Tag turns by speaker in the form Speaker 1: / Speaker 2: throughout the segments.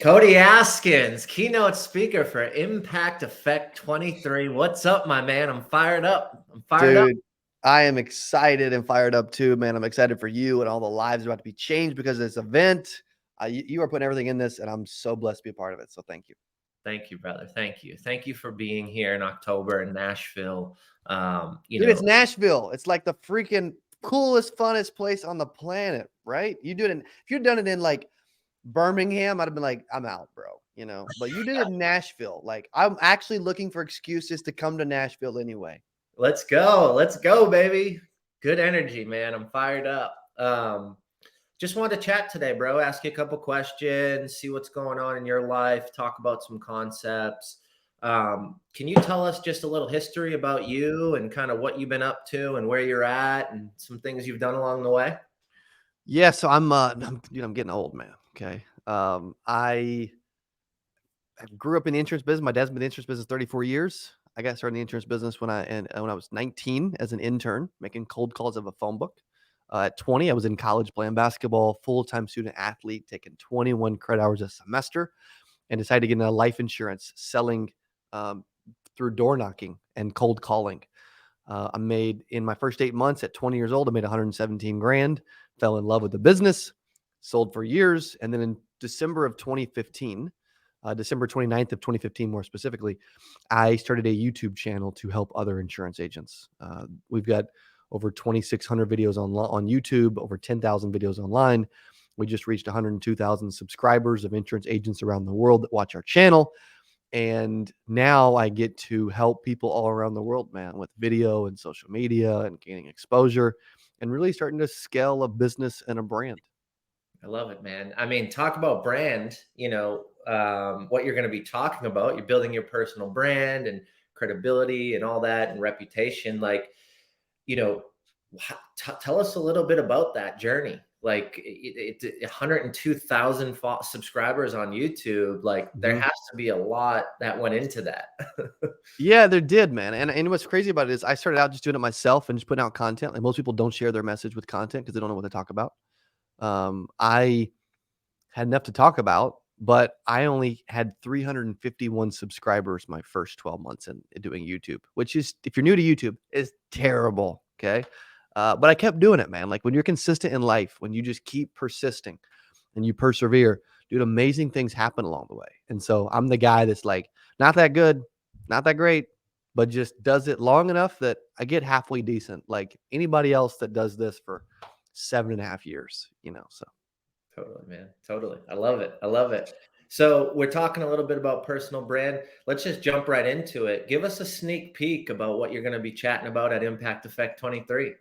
Speaker 1: Cody Askins, keynote speaker for Impact Effect 23. What's up, my man? I'm fired up.
Speaker 2: Dude, I am excited and fired up too, man. I'm excited for you and all the lives about to be changed because of this event. You are putting everything in this, and I'm so blessed to be a part of it. So thank you.
Speaker 1: Thank you, brother. Thank you. Thank you for being here in October in Nashville.
Speaker 2: Dude, it's Nashville. It's like the freaking coolest, funnest place on the planet, right? You do it if you'd done it in like Birmingham, I'd have been like, I'm out, bro. But you did it in Nashville. Like, I'm actually looking for excuses to come to Nashville anyway.
Speaker 1: Let's go. Let's go, baby. Good energy, man. I'm fired up. Just wanted to chat today, bro. Ask you a couple questions, see what's going on in your life, talk about some concepts. Can you tell us just a little history about you and kind of what you've been up to and where you're at and some things you've done along the way?
Speaker 2: Yeah, so I'm getting old, man. Okay. I grew up in the insurance business. My dad's been in the insurance business 34 years. I got started in the insurance business when I was 19 as an intern, making cold calls of a phone book. At 20, I was in college playing basketball, full-time student athlete, taking 21 credit hours a semester, and decided to get into life insurance, selling through door knocking and cold calling. I made, in my first 8 months at 20 years old, I made 117 grand, fell in love with the business, sold for years. And then in December of 2015, December 29th of 2015, more specifically, I started a YouTube channel to help other insurance agents. We've got over 2,600 videos on YouTube, over 10,000 videos online. We just reached 102,000 subscribers of insurance agents around the world that watch our channel. And now I get to help people all around the world, man, with video and social media and gaining exposure and really starting to scale a business and a brand.
Speaker 1: I love it, man. I mean, talk about brand, what you're going to be talking about. You're building your personal brand and credibility and all that and reputation. Like, tell us a little bit about that journey. Like, it's 102,000 subscribers on YouTube. Like, there has to be a lot that went into that.
Speaker 2: Yeah, there did, man. And what's crazy about it is I started out just doing it myself and just putting out content. Like most people don't share their message with content because they don't know what to talk about. I had enough to talk about, but I only had 351 subscribers my first 12 months in doing YouTube, which is, if you're new to YouTube, is terrible. Okay. But I kept doing it, man. Like when you're consistent in life, when you just keep persisting and you persevere, dude, amazing things happen along the way. And so I'm the guy that's like, not that good, not that great, but just does it long enough that I get halfway decent. Like anybody else that does this for 7.5 years, so.
Speaker 1: Totally, man. Totally. I love it. I love it. So we're talking a little bit about personal brand. Let's just jump right into it. Give us a sneak peek about what you're going to be chatting about at Impact Effect 23.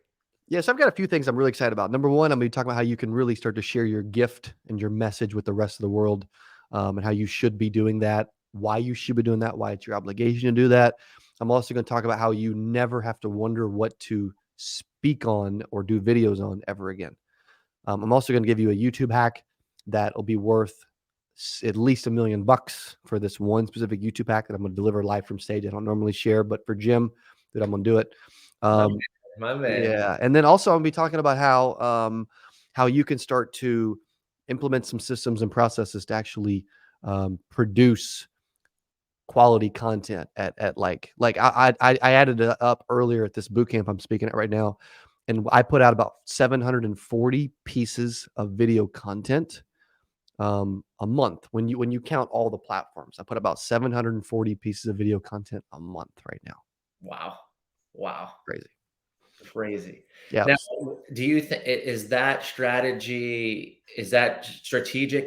Speaker 2: Yeah, so I've got a few things I'm really excited about. Number one, I'm going to be talking about how you can really start to share your gift and your message with the rest of the world, and how you should be doing that, why you should be doing that, why it's your obligation to do that. I'm also going to talk about how you never have to wonder what to speak on or do videos on ever again. I'm also going to give you a YouTube hack that will be worth at least $1 million for this one specific YouTube hack that I'm going to deliver live from stage. I don't normally share, but for Jim, that I'm going to do it.
Speaker 1: My man.
Speaker 2: Yeah, and then also I'm going to be talking about how you can start to implement some systems and processes to actually produce quality content at like I added it up earlier at this boot camp I'm speaking at right now, and I put out about 740 pieces of video content a month. When you count all the platforms, I put about 740 pieces of video content a month right now.
Speaker 1: Wow. Crazy.
Speaker 2: Yeah.
Speaker 1: Now, do you think is that strategic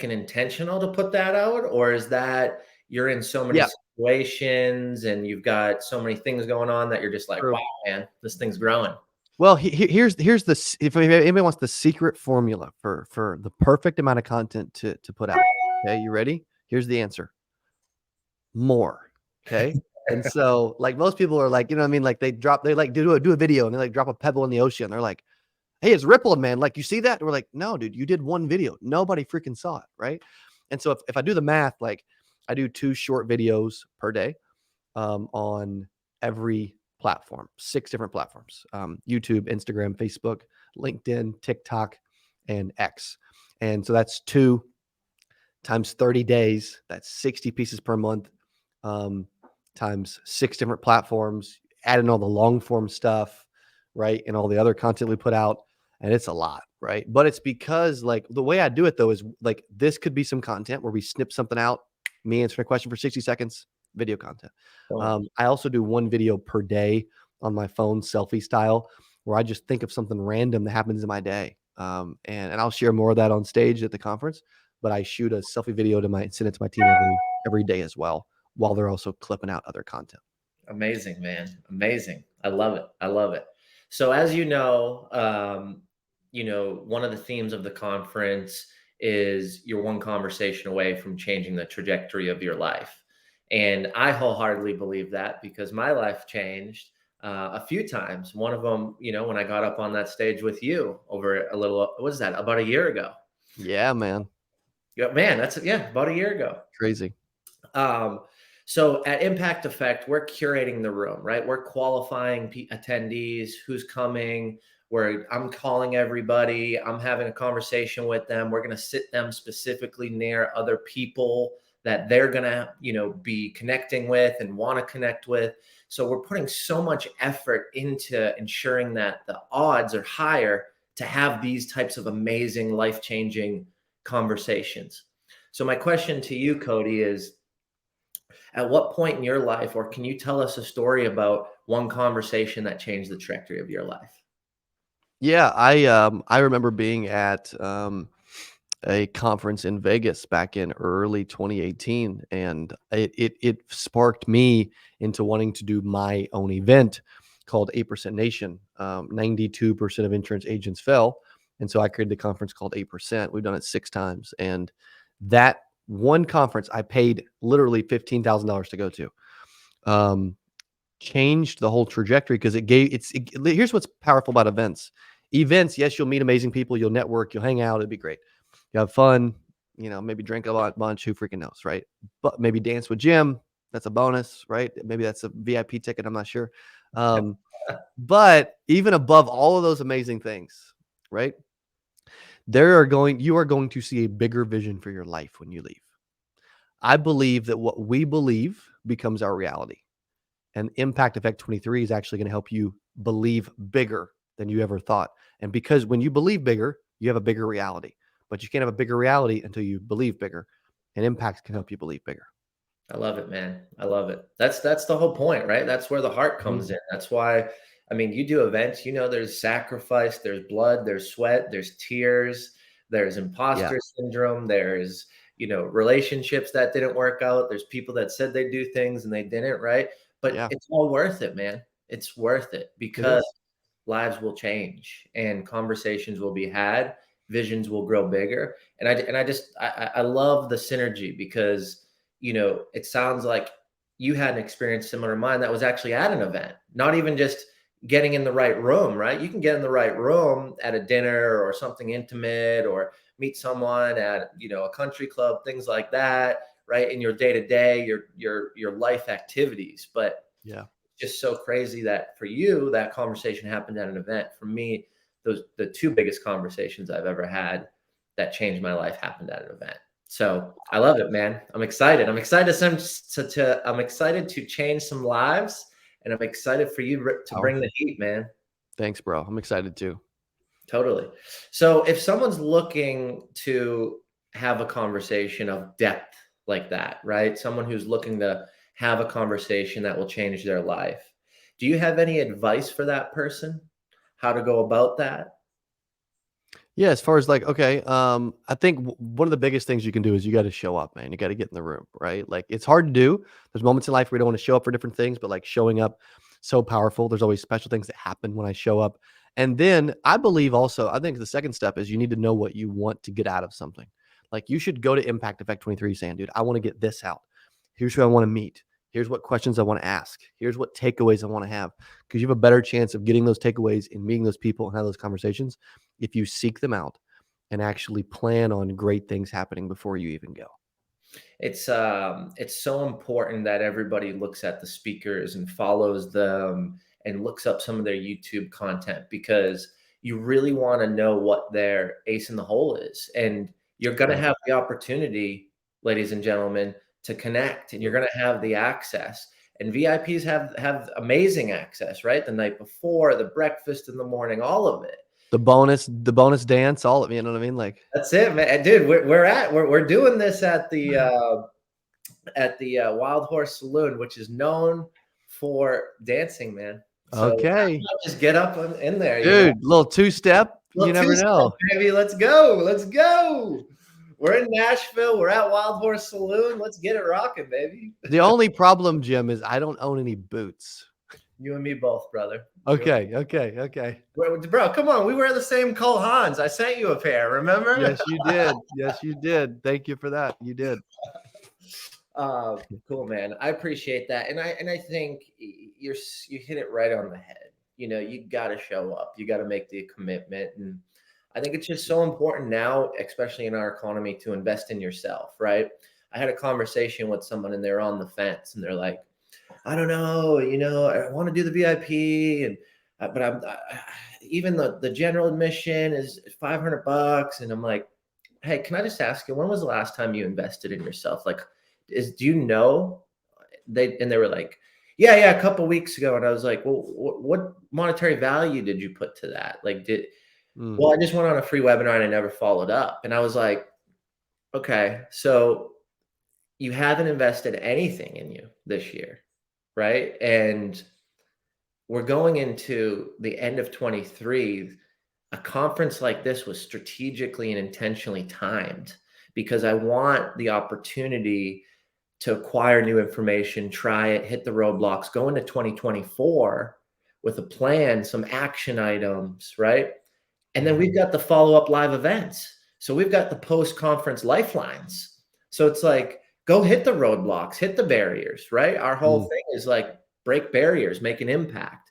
Speaker 1: and intentional to put that out, or is that you're in so many situations and you've got so many things going on that you're just like, wow, man, this thing's growing?
Speaker 2: Well, here's the, if anybody wants the secret formula for the perfect amount of content to put out. Okay, you ready? Here's the answer. More. Okay. And so like most people are like, you know what I mean? Like they like do a video and they like drop a pebble in the ocean. They're like, hey, it's rippling, man. Like, you see that? And we're like, no, dude, you did one video. Nobody freaking saw it. Right. And so if I do the math, like I do 2 short videos per day on every platform, 6 different platforms, YouTube, Instagram, Facebook, LinkedIn, TikTok, and X. And so that's 2 times 30 days. That's 60 pieces per month, times 6 different platforms, add in all the long form stuff, right? And all the other content we put out. And it's a lot, right? But it's because like the way I do it though is like this could be some content where we snip something out, me answering a question for 60 seconds, video content.
Speaker 1: Boom.
Speaker 2: I also do one video per day on my phone, selfie style, where I just think of something random that happens in my day. And I'll share more of that on stage at the conference, but I shoot a selfie video to send it to my team every day as well, while they're also clipping out other content.
Speaker 1: Amazing, man. Amazing. I love it. I love it. So as you know, one of the themes of the conference is you're one conversation away from changing the trajectory of your life. And I wholeheartedly believe that because my life changed a few times. One of them, you know, when I got up on that stage with you over a little, what was that, about a year ago?
Speaker 2: Yeah, man.
Speaker 1: Yeah, man, yeah, about a year ago.
Speaker 2: Crazy.
Speaker 1: Um, so at Impact Effect, we're curating the room, right? We're qualifying attendees, who's coming. I'm calling everybody. I'm having a conversation with them. We're going to sit them specifically near other people that they're going to, you know, be connecting with and want to connect with. So we're putting so much effort into ensuring that the odds are higher to have these types of amazing, life-changing conversations. So my question to you, Cody, is at what point in your life, or can you tell us a story about one conversation that changed the trajectory of your life?
Speaker 2: Yeah, I remember being at a conference in Vegas back in early 2018, and it sparked me into wanting to do my own event called 8% Nation. 92% of insurance agents fail, and so I created the conference called 8%. We've done it 6 times, and that one conference I paid literally $15,000 to go to. Um, Changed the whole trajectory because here's what's powerful about events. Events, yes, you'll meet amazing people, you'll network, you'll hang out, it'd be great. You have fun, you know, maybe drink a bunch, who freaking knows, right? But maybe dance with Jim, that's a bonus, right? Maybe that's a VIP ticket, I'm not sure. Um, but even above all of those amazing things, right? You are going to see a bigger vision for your life when you leave. I believe that what we believe becomes our reality. And Impact Effect 23 is actually going to help you believe bigger than you ever thought. And because when you believe bigger, you have a bigger reality. But you can't have a bigger reality until you believe bigger. And Impact can help you believe bigger.
Speaker 1: I love it, man. I love it. That's the whole point, right? That's where the heart
Speaker 2: Mhm.
Speaker 1: comes in. That's why, I mean, you do events, you know, there's sacrifice, there's blood, there's sweat, there's tears, there's
Speaker 2: Yeah.
Speaker 1: imposter syndrome, there's, you know, relationships that didn't work out, there's people that said they do things and they didn't, right? But
Speaker 2: Yeah.
Speaker 1: it's all worth it, man. It's worth it
Speaker 2: It
Speaker 1: because
Speaker 2: is.
Speaker 1: lives will change and conversations will be had, visions will grow bigger. And I love the synergy because, you know, it sounds like you had an experience similar to mine that was actually at an event, not even just getting in the right room, right? You can get in the right room at a dinner or something intimate or meet someone at, you know, a country club, things like that, right? In your day-to-day, your life activities. But
Speaker 2: Yeah.
Speaker 1: just so crazy that for you, that conversation happened at an event. For me, the two biggest conversations I've ever had that changed my life happened at an event. So I love it, man. I'm excited. I'm excited to change some lives, and I'm excited for you to bring the
Speaker 2: Powerful.
Speaker 1: heat, man.
Speaker 2: Thanks, bro. I'm excited too.
Speaker 1: Totally. So if someone's looking to have a conversation of depth like that, right? Someone who's looking to have a conversation that will change their life. Do you have any advice for that person? How to go about that?
Speaker 2: Yeah, as far as like, okay, I think one of the biggest things you can do is you got to show up, man. You got to get in the room, right? Like it's hard to do. There's moments in life where we don't want to show up for different things, but like showing up, so powerful. There's always special things that happen when I show up. And then I believe also, I think the second step is you need to know what you want to get out of something. Like you should go to Impact Effect 23 saying, dude, I want to get this out. Here's who I want to meet. Here's what questions I want to ask. Here's what takeaways I want to have. Because you have a better chance of getting those takeaways and meeting those people and have those conversations if you seek them out and actually plan on great things happening before you even go.
Speaker 1: It's so important that everybody looks at the speakers and follows them and looks up some of their YouTube content because you really want to know what their ace in the hole is. And you're going to
Speaker 2: Yeah.
Speaker 1: have the opportunity ladies and gentlemen, to connect, and you're going to have the access. And VIPs have amazing access, right? The night before, the breakfast in the morning, all of it.
Speaker 2: The bonus dance, all of you know what I mean? Like
Speaker 1: That's it, man. Dude, we're doing this at the Wild Horse Saloon, which is known for dancing, man. So
Speaker 2: okay.
Speaker 1: just get up in there,
Speaker 2: Dude, little two-step, you
Speaker 1: Little
Speaker 2: never
Speaker 1: two-step,
Speaker 2: know.
Speaker 1: baby. Let's go. Let's go. We're in Nashville. We're at Wild Horse Saloon. Let's get it rocking, baby.
Speaker 2: The only problem, Jim, is I don't own any boots.
Speaker 1: You and me both, brother.
Speaker 2: Okay.
Speaker 1: Bro, come on. We wear the same Cole Haans. I sent you a pair, remember?
Speaker 2: Yes, you did. Yes, you did. Thank you for that. You did.
Speaker 1: Cool, man. I appreciate that. And I think you hit it right on the head. You know, you got to show up. You got to make the commitment. And I think it's just so important now, especially in our economy, to invest in yourself, right? I had a conversation with someone and they're on the fence and they're like, I don't know, I want to do the VIP and but even the general admission is $500. And I'm like, hey, can I just ask you, when was the last time you invested in yourself? Like, do you know? They were like, yeah, a couple weeks ago. And I was like, well, what monetary value did you put to that? Like, well, I just went on a free webinar and I never followed up. And I was like, okay, so you haven't invested anything in you this year, right? And we're going into the end of 23. A conference like this was strategically and intentionally timed because I want the opportunity to acquire new information, try it, hit the roadblocks, go into 2024 with a plan, some action items, right? And then we've got the follow-up live events. So we've got the post-conference lifelines. So it's like, go hit the roadblocks, hit the barriers, right? Our whole thing is like break barriers, make an impact.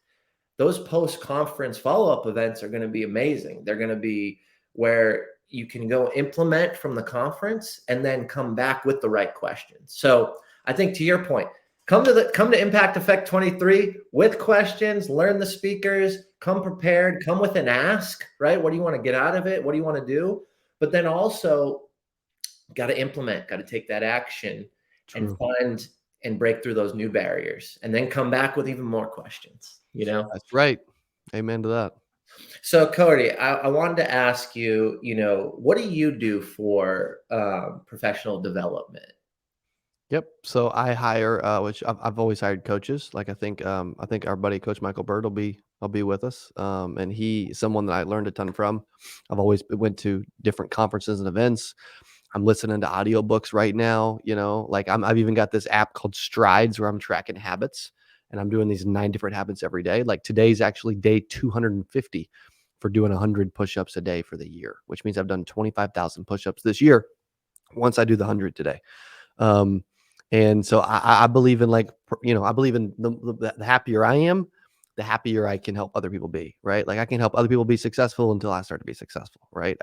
Speaker 1: Those post-conference follow-up events are going to be amazing. They're going to be where you can go implement from the conference and then come back with the right questions. So I think to your point, come to Impact Effect 23 with questions, learn the speakers, come prepared, come with an ask, right? What do you want to get out of it? What do you want to do? But then also got to implement, got to take that action. True. And find and break through those new barriers and then come back with even more questions,
Speaker 2: That's right. Amen to that.
Speaker 1: So Cody, I wanted to ask you, what do you do for professional development?
Speaker 2: Yep. So I hire, which I've always hired coaches. Like I think our buddy Coach Michael Bird will be with us. And he's someone that I learned a ton from. I've always went to different conferences and events. I'm listening to audiobooks right now. Like I've even got this app called Strides where I'm tracking habits, and I'm doing these 9 different habits every day. Like today's actually day 250 for doing 100 push-ups a day for the year, which means I've done 25,000 push-ups this year once I do the 100 today. And so I believe in I believe in the happier I am, the happier I can help other people be, right? Like I can help other people be successful until I start to be successful, right?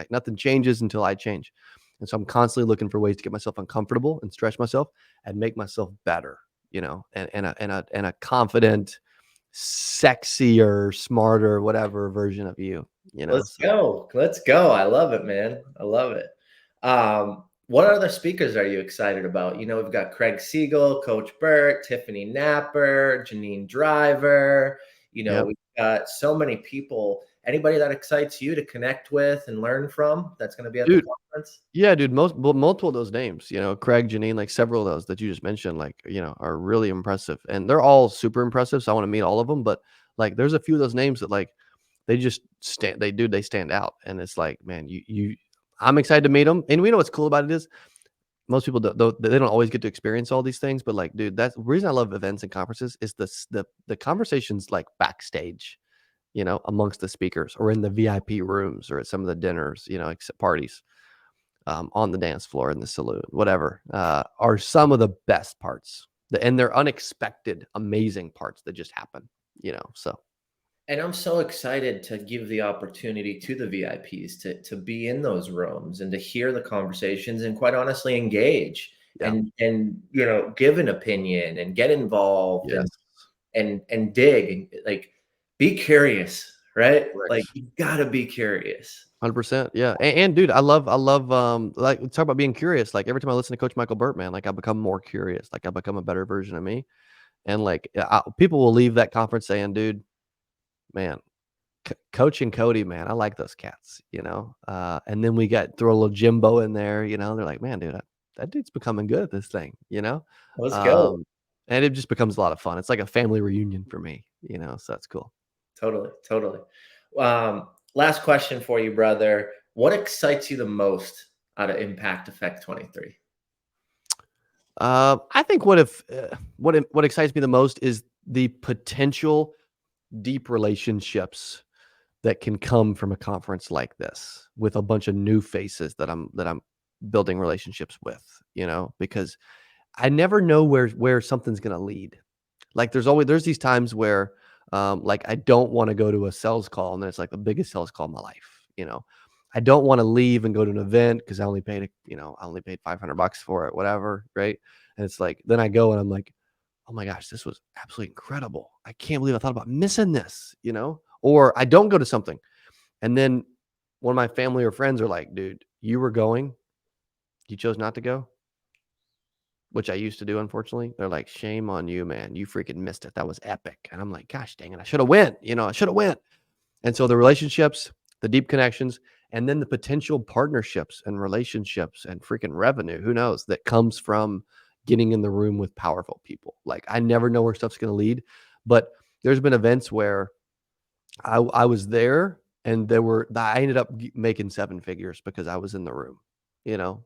Speaker 2: Nothing changes until I change. And so I'm constantly looking for ways to get myself uncomfortable and stretch myself and make myself better, and a confident, sexier, smarter, whatever version of you,
Speaker 1: Let's go. I love it, man. I love it. What other speakers are you excited about? We've got Craig Siegel, Coach Burt, Tiffany Napper, Janine Driver.
Speaker 2: Yep.
Speaker 1: We've got so many people. Anybody that excites you to connect with and learn from that's going to be at the conference?
Speaker 2: Yeah, dude, multiple of those names, Craig, Janine, like several of those that you just mentioned, like, are really impressive, and they're all super impressive. So I want to meet all of them, but like, there's a few of those names that like, they just they stand out. And it's like, man, I'm excited to meet them. And we know what's cool about it is most people they don't always get to experience all these things, but like, dude, that's the reason I love events and conferences is the conversations like backstage, amongst the speakers or in the VIP rooms or at some of the dinners, parties. On the dance floor in the saloon, whatever, are some of the best parts. And they're unexpected, amazing parts that just happen, so.
Speaker 1: And I'm so excited to give the opportunity to the VIPs to be in those rooms and to hear the conversations and quite honestly engage and give an opinion and get involved and dig and like be curious, right? Like you gotta be curious.
Speaker 2: 100%. Yeah. And dude, I love, like, talk about being curious. Like, every time I listen to Coach Michael Burt, man, like, I become more curious. Like, I become a better version of me. And like, people will leave that conference saying, dude, man, Coach and Cody, man, I like those cats, and then we got throw a little Jimbo in there, they're like, man, dude, that dude's becoming good at this thing,
Speaker 1: Let's go.
Speaker 2: um, and it just becomes a lot of fun. It's like a family reunion for me, so that's cool.
Speaker 1: Totally, totally. Last question for you, brother. What excites you the most out of Impact Effect 23?
Speaker 2: I think what excites me the most is the potential deep relationships that can come from a conference like this with a bunch of new faces that I'm building relationships with, because I never know where something's gonna lead. Like, there's these times where, like, I don't wanna go to a sales call, and then it's like the biggest sales call of my life, I don't wanna leave and go to an event because I only paid $500 for it, whatever, right? And it's like, then I go and I'm like, "Oh my gosh, this was absolutely incredible. I can't believe I thought about missing this," Or I don't go to something, and then one of my family or friends are like, "Dude, you were going, you chose not to go?" Which I used to do, unfortunately. They're like, "Shame on you, man. You freaking missed it. That was epic." And I'm like, "Gosh dang it. I should have went. I should have went." And so the relationships, the deep connections, and then the potential partnerships and relationships and freaking revenue, who knows, that comes from getting in the room with powerful people. Like, I never know where stuff's going to lead, but there's been events where I was there, and I ended up making seven figures because I was in the room,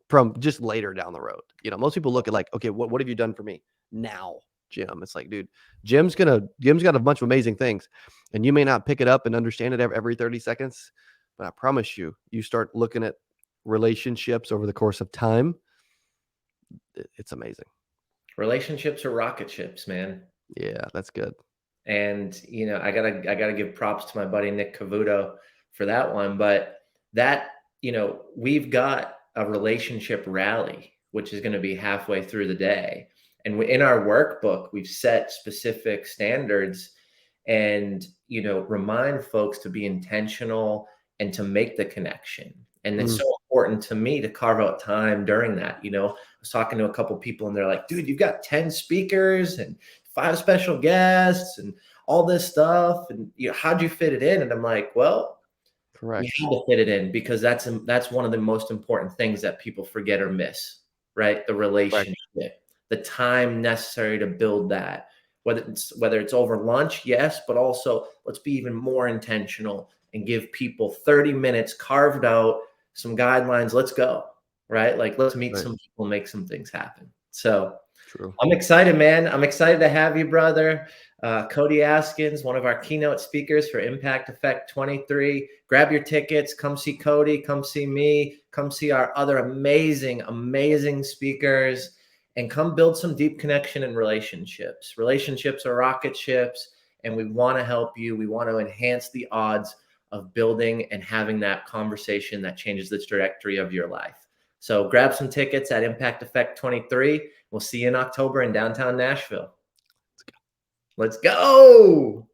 Speaker 2: from just later down the road. Most people look at, like, okay, what have you done for me now, Jim? It's like, dude, Jim's got a bunch of amazing things, and you may not pick it up and understand it every 30 seconds, but I promise you start looking at relationships over the course of time, it's amazing.
Speaker 1: Relationships are rocket ships, man.
Speaker 2: Yeah, that's good.
Speaker 1: And I gotta give props to my buddy Nick Cavuto for that one. But that, we've got a relationship rally, which is going to be halfway through the day. And in our workbook, we've set specific standards and, remind folks to be intentional and to make the connection. And it's
Speaker 2: Mm,
Speaker 1: so important to me to carve out time during that. I was talking to a couple people and they're like, dude, you've got 10 speakers and 5 special guests and all this stuff. And how'd you fit it in? And I'm like, well, we
Speaker 2: correct.
Speaker 1: had to fit it in because that's one of the most important things that people forget or miss, right? The
Speaker 2: Correct.
Speaker 1: relationship, the time necessary to build that. Whether it's over lunch, yes, but also let's be even more intentional and give people 30 minutes carved out, some guidelines. Let's go, right? Like, let's meet
Speaker 2: Right.
Speaker 1: some people, make some things happen. So
Speaker 2: True.
Speaker 1: I'm excited, man. I'm excited to have you, brother. Cody Askins, one of our keynote speakers for Impact Effect 23. Grab your tickets. Come see Cody. Come see me. Come see our other amazing, amazing speakers. And come build some deep connection and relationships. Relationships are rocket ships, and we want to help you. We want to enhance the odds of building and having that conversation that changes the trajectory of your life. So grab some tickets at Impact Effect 23. We'll see you in October in downtown Nashville. Let's go.